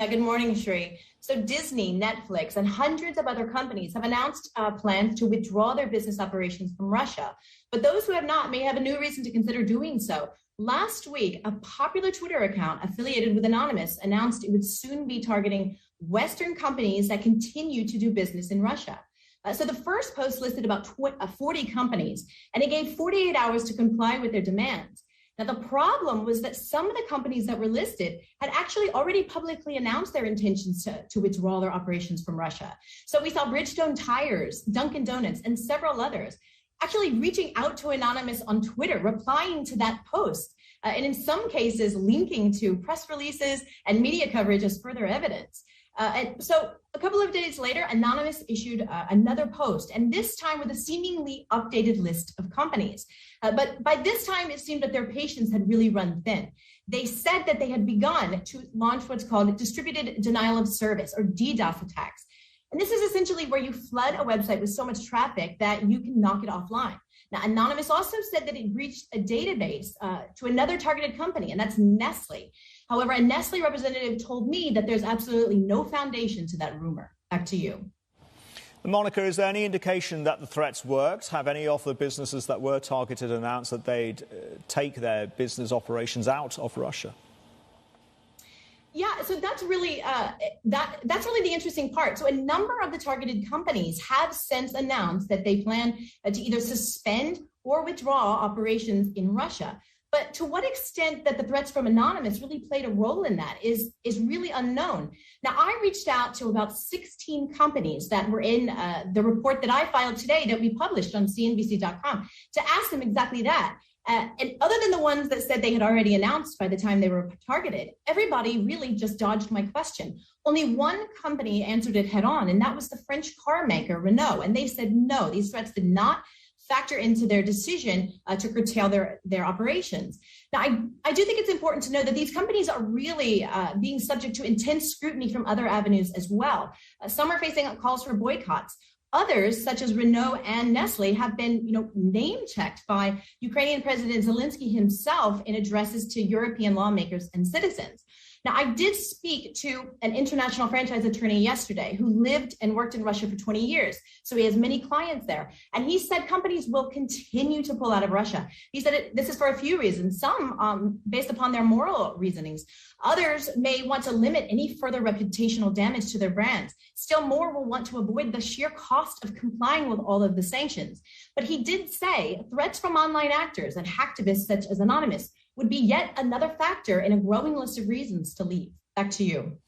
Good morning, Shri. So Disney, Netflix, and hundreds of other companies have announced plans to withdraw their business operations from Russia. But those who have not may have a new reason to consider doing so. Last week, a popular Twitter account affiliated with Anonymous announced it would soon be targeting Western companies that continue to do business in Russia. So the first post listed about 40 companies, and it gave 48 hours to comply with their demands. Now, the problem was that some of the companies that were listed had actually already publicly announced their intentions to withdraw their operations from Russia. So we saw Bridgestone Tires, Dunkin' Donuts, and several others actually reaching out to Anonymous on Twitter, replying to that post, and in some cases linking to press releases and media coverage as further evidence. And so a couple of days later, Anonymous issued another post, and this time with a seemingly updated list of companies. But by this time, it seemed that their patience had really run thin. They said that they had begun to launch what's called distributed denial of service, or DDoS attacks. And this is essentially where you flood a website with so much traffic that you can knock it offline. Now, Anonymous also said that it breached a database to another targeted company, and that's Nestle. However, a Nestle representative told me that there's absolutely no foundation to that rumor. Back to you. Monica, is there any indication that the threats worked? Have any of the businesses that were targeted announced that they'd take their business operations out of Russia? Yeah, so that's really that's really the interesting part. So a number of the targeted companies have since announced that they plan to either suspend or withdraw operations in Russia. But to what extent that the threats from Anonymous really played a role in that is really unknown. Now, I reached out to about 16 companies that were in the report that I filed today that we published on CNBC.com to ask them exactly that. And other than the ones that said they had already announced by the time they were targeted, everybody really just dodged my question. Only one company answered it head on, and that was the French car maker, Renault. And they said, no, these threats did not factor into their decision to curtail their operations. Now, I do think it's important to know that these companies are really being subject to intense scrutiny from other avenues as well. Some are facing calls for boycotts. Others, such as Renault and Nestle, have been, name-checked by Ukrainian President Zelensky himself in addresses to European lawmakers and citizens. Now, I did speak to an international franchise attorney yesterday who lived and worked in Russia for 20 years. So he has many clients there. And he said companies will continue to pull out of Russia. He said this is for a few reasons, some based upon their moral reasonings. Others may want to limit any further reputational damage to their brands. Still more will want to avoid the sheer cost of complying with all of the sanctions. But he did say threats from online actors and hacktivists such as Anonymous would be yet another factor in a growing list of reasons to leave. Back to you.